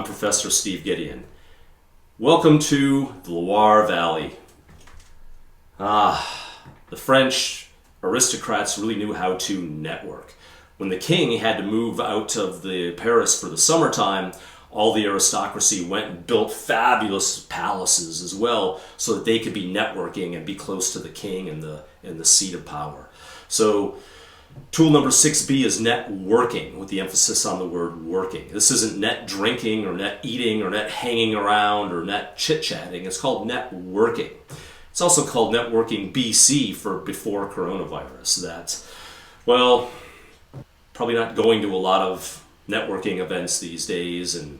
I'm Professor Steve Gedeon. Welcome to the Loire Valley. The French aristocrats really knew how to network. When the king had to move out of Paris for the summertime, all the aristocracy went and built fabulous palaces as well so that they could be networking and be close to the king and the seat of power. So tool number 6B is networking, with the emphasis on the word working. This isn't net drinking or net eating or net hanging around or net chit-chatting. It's called networking. It's also called networking BC for before coronavirus. That's, well, probably not going to a lot of networking events these days, and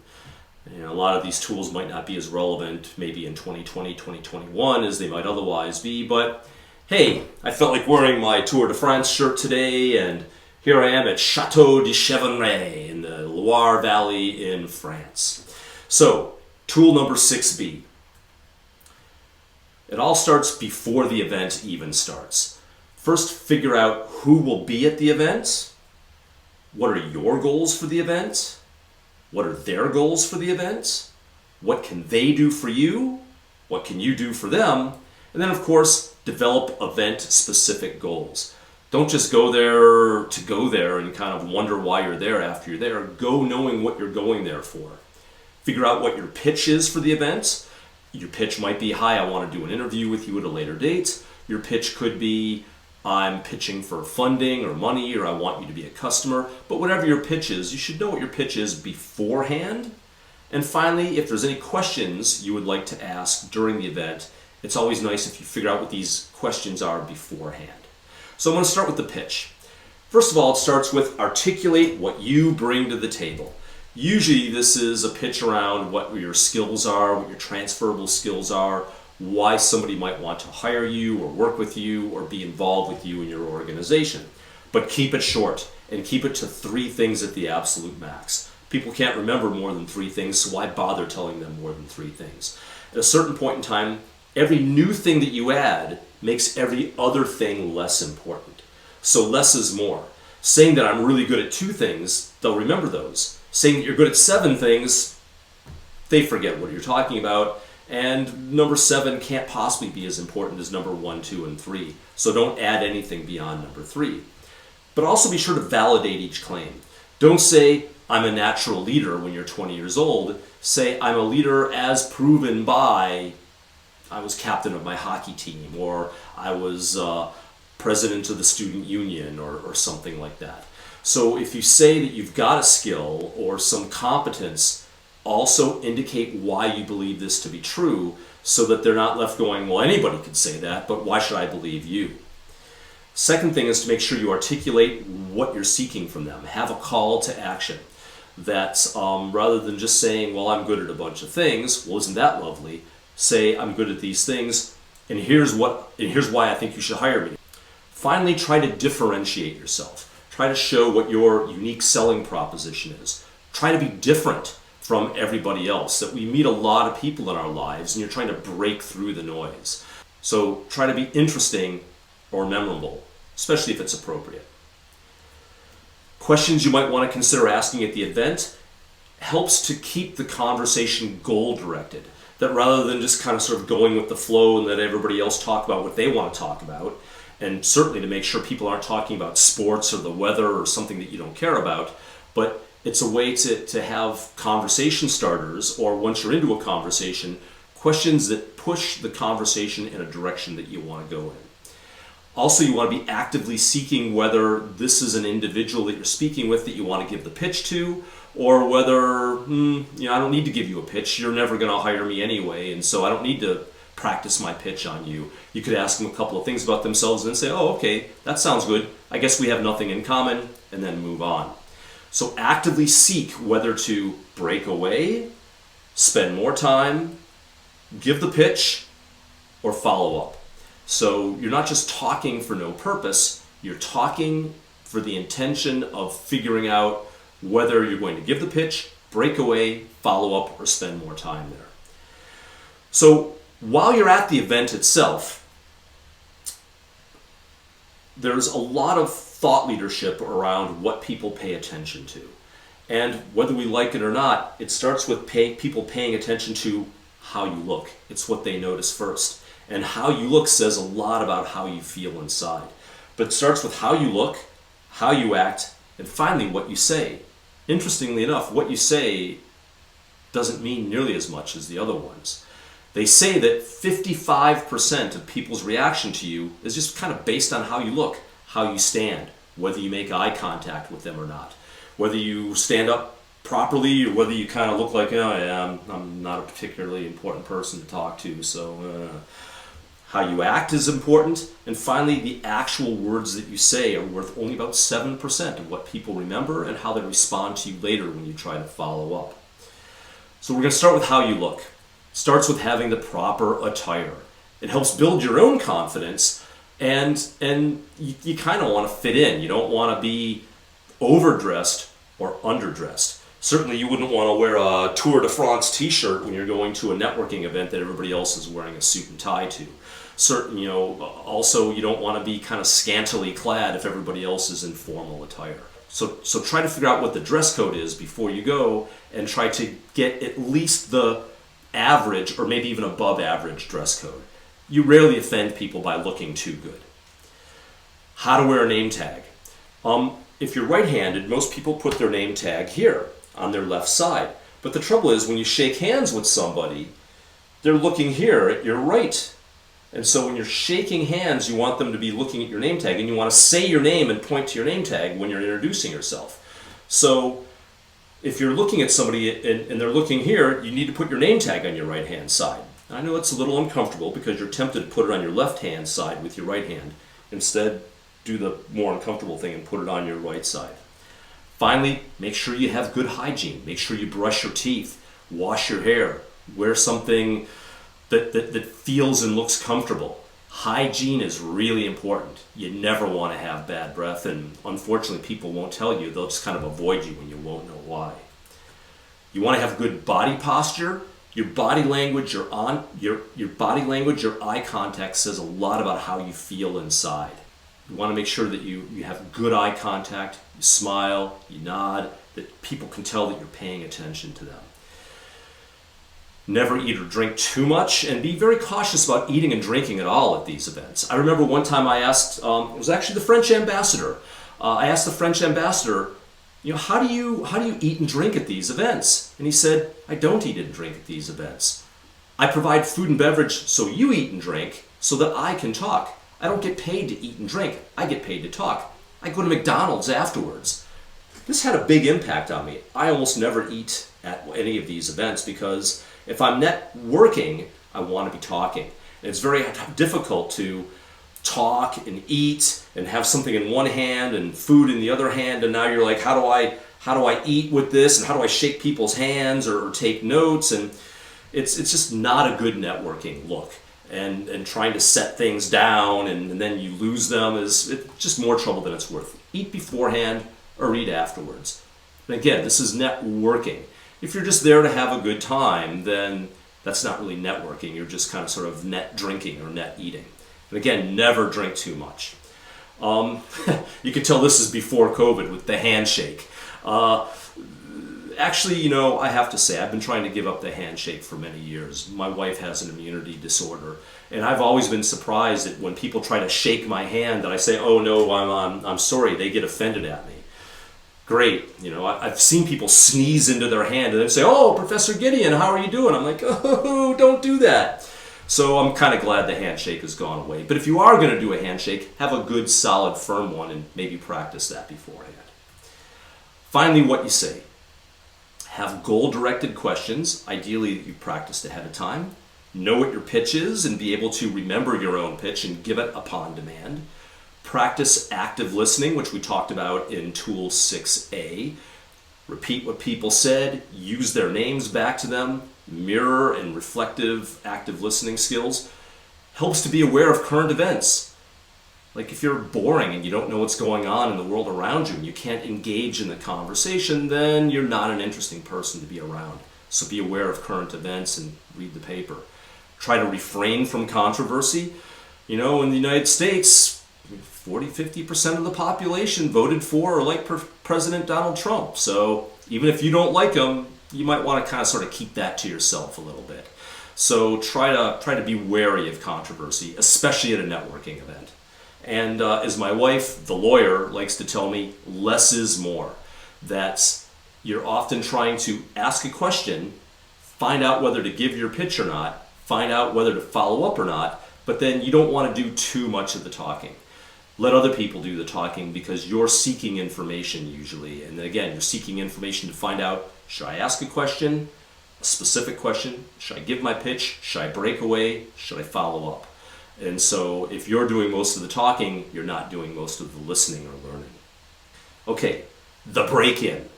a lot of these tools might not be as relevant maybe in 2020, 2021 as they might otherwise be, but hey, I felt like wearing my Tour de France shirt today, and here I am at Château de Chevanray in the Loire Valley in France. So, tool number 6B. It all starts before the event even starts. First, figure out who will be at the event. What are your goals for the event? What are their goals for the event? What can they do for you? What can you do for them? And then, of course, develop event-specific goals. Don't just go there and kind of wonder why you're there after you're there. Go knowing what you're going there for. Figure out what your pitch is for the event. Your pitch might be, hi, I want to do an interview with you at a later date. Your pitch could be, I'm pitching for funding or money, or I want you to be a customer. But whatever your pitch is, you should know what your pitch is beforehand. And finally, if there's any questions you would like to ask during the event, it's always nice if you figure out what these questions are beforehand. So I'm going to start with the pitch. First of all, it starts with articulate what you bring to the table. Usually this is a pitch around what your skills are, what your transferable skills are, why somebody might want to hire you or work with you or be involved with you in your organization. But keep it short and keep it to 3 things at the absolute max. People can't remember more than 3 things, so why bother telling them more than 3 things? At a certain point in time, every new thing that you add makes every other thing less important. So less is more. Saying that I'm really good at 2 things, they'll remember those. Saying that you're good at 7 things, they forget what you're talking about. And number 7 can't possibly be as important as number 1, 2, and 3. So don't add anything beyond number 3. But also be sure to validate each claim. Don't say, I'm a natural leader when you're 20 years old. Say, I'm a leader as proven by, I was captain of my hockey team, or I was president of the student union, or something like that. So if you say that you've got a skill or some competence, also indicate why you believe this to be true, so that they're not left going, well, anybody could say that, but why should I believe you? Second thing is to make sure you articulate what you're seeking from them. Have a call to action. That's rather than just saying, well, I'm good at a bunch of things. Well, isn't that lovely? Say, I'm good at these things, and here's why I think you should hire me. Finally, try to differentiate yourself. Try to show what your unique selling proposition is. Try to be different from everybody else. That we meet a lot of people in our lives, and you're trying to break through the noise. So try to be interesting or memorable, especially if it's appropriate. Questions you might want to consider asking at the event helps to keep the conversation goal-directed. That rather than just kind of sort of going with the flow and let everybody else talk about what they want to talk about, and certainly to make sure people aren't talking about sports or the weather or something that you don't care about, but it's a way to have conversation starters, or once you're into a conversation, questions that push the conversation in a direction that you want to go in. Also, you want to be actively seeking whether this is an individual that you're speaking with that you want to give the pitch to, or whether, I don't need to give you a pitch. You're never going to hire me anyway, and so I don't need to practice my pitch on you. You could ask them a couple of things about themselves and say, oh, okay, that sounds good. I guess we have nothing in common, and then move on. So actively seek whether to break away, spend more time, give the pitch, or follow up. So you're not just talking for no purpose, you're talking for the intention of figuring out whether you're going to give the pitch, break away, follow up, or spend more time there. So while you're at the event itself, there's a lot of thought leadership around what people pay attention to. And whether we like it or not, it starts with people paying attention to how you look. It's what they notice first. And how you look says a lot about how you feel inside. But it starts with how you look, how you act, and finally what you say. Interestingly enough, what you say doesn't mean nearly as much as the other ones. They say that 55% of people's reaction to you is just kind of based on how you look, how you stand, whether you make eye contact with them or not, whether you stand up properly or whether you kind of look like, oh yeah, I'm not a particularly important person to talk to, so how you act is important. And finally, the actual words that you say are worth only about 7% of what people remember and how they respond to you later when you try to follow up. So we're going to start with how you look. Starts with having the proper attire. It helps build your own confidence, and you kind of want to fit in. You don't want to be overdressed or underdressed. Certainly you wouldn't want to wear a Tour de France t-shirt when you're going to a networking event that everybody else is wearing a suit and tie to. Also you don't want to be kind of scantily clad if everybody else is in formal attire. So try to figure out what the dress code is before you go, and try to get at least the average or maybe even above average dress code. You rarely offend people by looking too good. How to wear a name tag. If you're right-handed, most people put their name tag here on their left side. But the trouble is, when you shake hands with somebody, they're looking here at your right. And so when you're shaking hands, you want them to be looking at your name tag, and you want to say your name and point to your name tag when you're introducing yourself. So if you're looking at somebody and they're looking here, you need to put your name tag on your right-hand side. I know it's a little uncomfortable because you're tempted to put it on your left-hand side with your right hand. Instead, do the more uncomfortable thing and put it on your right side. Finally, make sure you have good hygiene. Make sure you brush your teeth, wash your hair, wear something that feels and looks comfortable. Hygiene is really important. You never want to have bad breath, and unfortunately people won't tell you. They'll just kind of avoid you when you won't know why. You want to have good body posture. Your body language, your body language, your eye contact says a lot about how you feel inside. You want to make sure that you have good eye contact, you smile, you nod, that people can tell that you're paying attention to them. Never eat or drink too much, and be very cautious about eating and drinking at all at these events. I remember one time I asked, it was actually the French ambassador. I asked the French ambassador, how do you eat and drink at these events? And he said, I don't eat and drink at these events. I provide food and beverage so you eat and drink so that I can talk. I don't get paid to eat and drink. I get paid to talk. I go to McDonald's afterwards. This had a big impact on me. I almost never eat at any of these events because if I'm networking, I want to be talking. And it's very difficult to talk and eat and have something in one hand and food in the other hand, and now you're like, how do I eat with this, and how do I shake people's hands or take notes? And it's just not a good networking look. And trying to set things down and then you lose them is just more trouble than it's worth. Eat beforehand or eat afterwards. And again, this is networking. If you're just there to have a good time, then that's not really networking. You're just kind of sort of net drinking or net eating. And again, never drink too much. You can tell this is before COVID with the handshake. Actually, I have to say, I've been trying to give up the handshake for many years. My wife has an immunity disorder, and I've always been surprised that when people try to shake my hand, that I say, "Oh no, I'm sorry." They get offended at me. Great, I've seen people sneeze into their hand and then say, "Oh, Professor Gedeon, how are you doing?" I'm like, "Oh, don't do that." So I'm kind of glad the handshake has gone away. But if you are going to do a handshake, have a good, solid, firm one, and maybe practice that beforehand. Finally, what you say. Have goal-directed questions, ideally that you practiced ahead of time. Know what your pitch is and be able to remember your own pitch and give it upon demand. Practice active listening, which we talked about in Tool 6A. Repeat what people said, use their names back to them, mirror and reflective active listening skills. Helps to be aware of current events. Like if you're boring and you don't know what's going on in the world around you and you can't engage in the conversation, then you're not an interesting person to be around. So be aware of current events and read the paper. Try to refrain from controversy. In the United States, 40-50% of the population voted for or like President Donald Trump. So Even if you don't like them, you might want to kind of sort of keep that to yourself a little bit. So try to be wary of controversy, especially at a networking event. And as my wife, the lawyer, likes to tell me, less is more. That's you're often trying to ask a question, find out whether to give your pitch or not, find out whether to follow up or not, but then you don't want to do too much of the talking. Let other people do the talking because you're seeking information usually. And then again, you're seeking information to find out, should I ask a question, a specific question? Should I give my pitch? Should I break away? Should I follow up? And so if you're doing most of the talking, you're not doing most of the listening or learning. Okay, the break-in.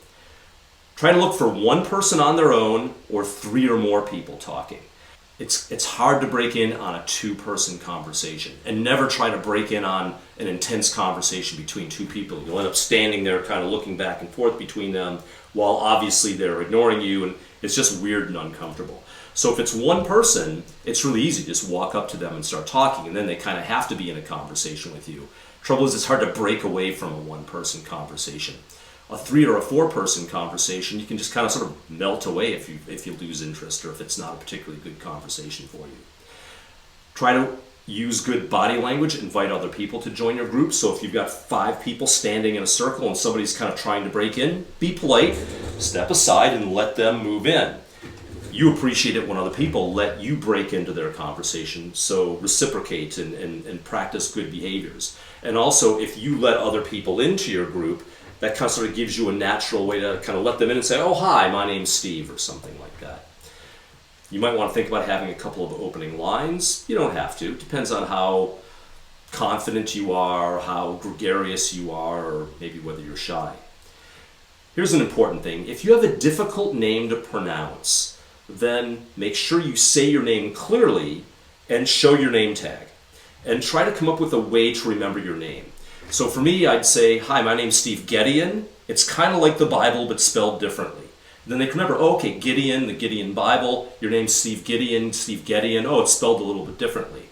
Try to look for one person on their own or 3 or more people talking. It's hard to break in on a 2-person conversation, and never try to break in on an intense conversation between 2 people. You'll end up standing there kind of looking back and forth between them while obviously they're ignoring you, and it's just weird and uncomfortable. So if it's one person, it's really easy. Just walk up to them and start talking, and then they kind of have to be in a conversation with you. Trouble is, it's hard to break away from a 1-person conversation. A 3 or a 4-person conversation, you can just kind of sort of melt away if you lose interest or if it's not a particularly good conversation for you. Try to use good body language, invite other people to join your group. So if you've got 5 people standing in a circle and somebody's kind of trying to break in, be polite, step aside and let them move in. You appreciate it when other people let you break into their conversation, so reciprocate and practice good behaviors. And also, if you let other people into your group, that kind of sort of gives you a natural way to kind of let them in and say, oh, hi, my name's Steve, or something like that. You might want to think about having a couple of opening lines. You don't have to. It depends on how confident you are, how gregarious you are, or maybe whether you're shy. Here's an important thing. If you have a difficult name to pronounce, then make sure you say your name clearly and show your name tag. And try to come up with a way to remember your name. So for me, I'd say, hi, my name's Steve Gedeon. It's kind of like the Bible, but spelled differently. Then they can remember, oh, okay, Gedeon, the Gedeon Bible. Your name's Steve Gedeon. Oh, it's spelled a little bit differently.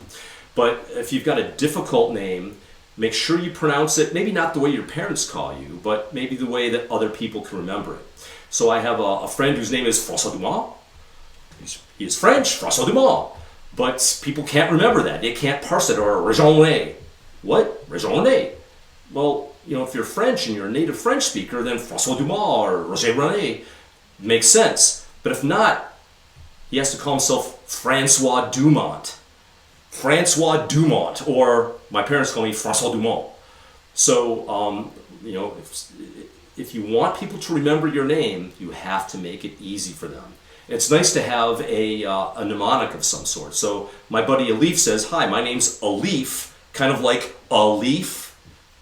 But if you've got a difficult name, make sure you pronounce it, maybe not the way your parents call you, but maybe the way that other people can remember it. So I have a friend whose name is François Dumont. He is French, François Dumont. But people can't remember that. They can't parse it, or Région. What? Région. Well, if you're French and you're a native French speaker, then François Dumont or Roger René makes sense. But if not, he has to call himself Francois Dumont. Francois Dumont, or my parents call me François Dumont. So, if you want people to remember your name, you have to make it easy for them. It's nice to have a mnemonic of some sort. So my buddy Alif says, hi, my name's Alif, kind of like a leaf.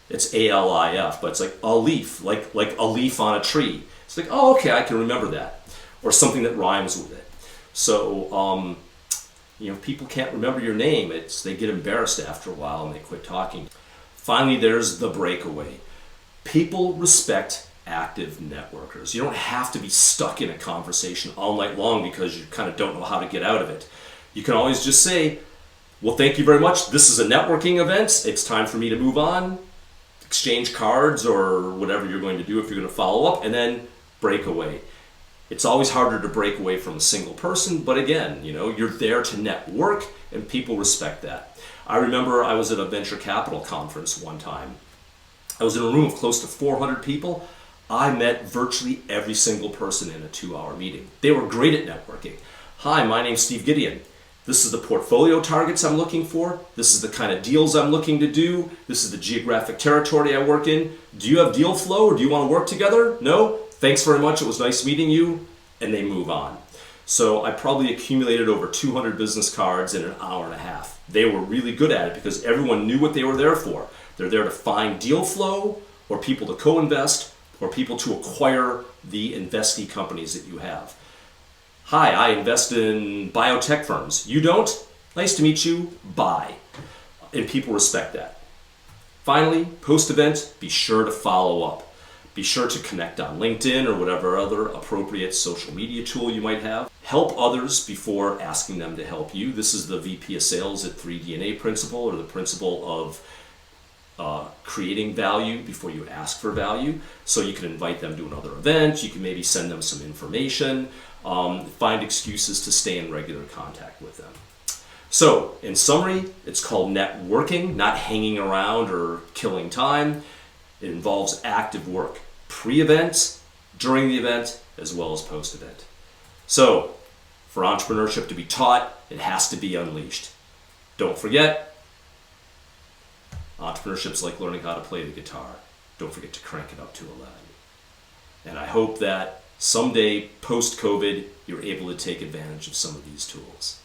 It's A-L-I-F, but it's like a leaf, like a leaf on a tree. It's like, oh, okay, I can remember that. Or something that rhymes with it. So, people can't remember your name. They get embarrassed after a while and they quit talking. Finally, there's the breakaway. People respect active networkers. You don't have to be stuck in a conversation all night long because you kind of don't know how to get out of it. You can always just say, well, thank you very much. This is a networking event. It's time for me to move on. Exchange cards or whatever you're going to do if you're going to follow up, and then break away. It's always harder to break away from a single person, but again, you're there to network and people respect that. I remember I was at a venture capital conference one time. I was in a room of close to 400 people. I met virtually every single person in a 2-hour meeting. They were great at networking. Hi, my name's Steve Gedeon. This is the portfolio targets I'm looking for. This is the kind of deals I'm looking to do. This is the geographic territory I work in. Do you have deal flow or do you want to work together? No? Thanks very much. It was nice meeting you. And they move on. So I probably accumulated over 200 business cards in an hour and a half. They were really good at it because everyone knew what they were there for. They're there to find deal flow or people to co-invest or people to acquire the investee companies that you have. Hi, I invest in biotech firms. You don't? Nice to meet you. Bye. And people respect that. Finally, post-event, be sure to follow up. Be sure to connect on LinkedIn or whatever other appropriate social media tool you might have. Help others before asking them to help you. This is the VP of Sales at 3DNA principle, or the principle of creating value before you ask for value. So you can invite them to another event, you can maybe send them some information, find excuses to stay in regular contact with them. So, in summary, it's called networking, not hanging around or killing time. It involves active work, pre-event, during the event, as well as post-event. So, for entrepreneurship to be taught, it has to be unleashed. Don't forget, entrepreneurship's like learning how to play the guitar. Don't forget to crank it up to 11. And I hope that someday, post-COVID, you're able to take advantage of some of these tools.